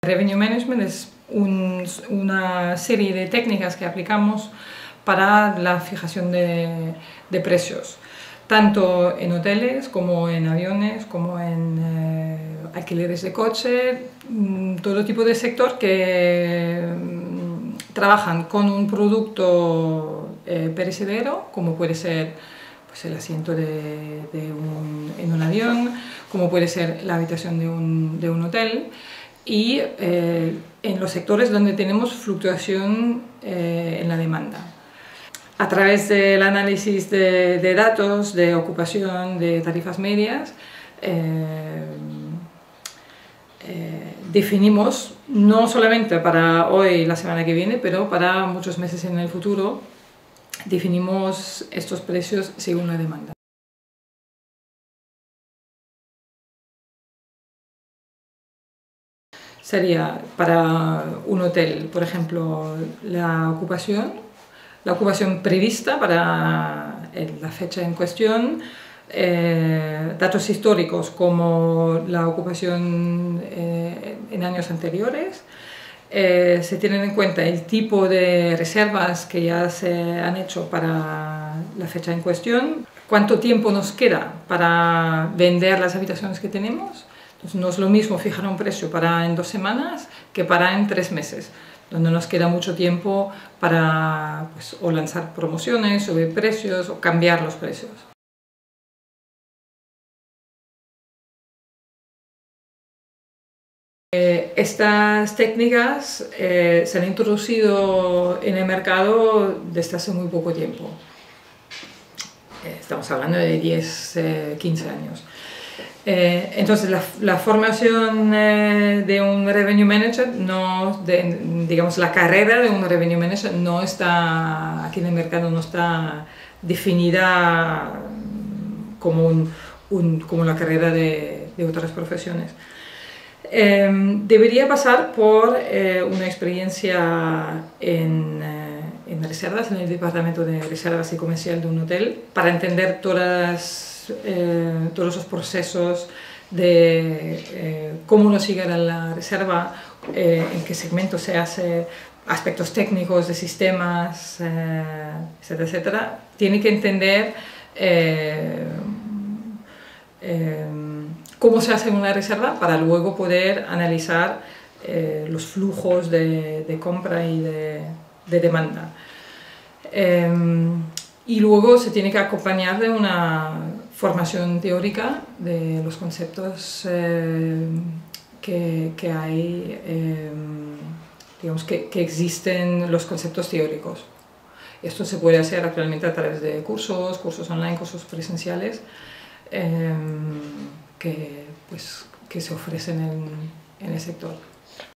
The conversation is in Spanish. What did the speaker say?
Revenue Management es una serie de técnicas que aplicamos para la fijación de precios, tanto en hoteles como en aviones, como en alquileres de coche, todo tipo de sector que trabajan con un producto perecedero, como puede ser pues, el asiento en un avión, como puede ser la habitación de un hotel, y en los sectores donde tenemos fluctuación en la demanda. A través del análisis de datos, de ocupación, de tarifas medias, definimos, no solamente para hoy y la semana que viene, pero para muchos meses en el futuro, definimos estos precios según la demanda. Sería para un hotel, por ejemplo, la ocupación prevista para la fecha en cuestión, datos históricos como la ocupación en años anteriores, se tienen en cuenta el tipo de reservas que ya se han hecho para la fecha en cuestión, cuánto tiempo nos queda para vender las habitaciones que tenemos. Entonces, no es lo mismo fijar un precio para en 2 semanas que para en 3 meses, donde nos queda mucho tiempo para pues, o lanzar promociones, subir precios o cambiar los precios. Estas técnicas se han introducido en el mercado desde hace muy poco tiempo. Estamos hablando de 10, 15 años. Entonces la formación de un revenue manager, digamos la carrera de un revenue manager no está aquí en el mercado, no está definida como la carrera de otras profesiones. Debería pasar por una experiencia en reservas, en el departamento de reservas y comercial de un hotel, para entender todos los procesos de cómo nos llega la reserva, en qué segmento se hace, aspectos técnicos de sistemas, etcétera, etcétera. Tiene que entender cómo se hace una reserva para luego poder analizar los flujos de compra y de demanda. Y luego se tiene que acompañar de una formación teórica de los conceptos que hay, digamos que existen los conceptos teóricos. Esto se puede hacer actualmente a través de cursos online, cursos presenciales, que se ofrecen en el sector.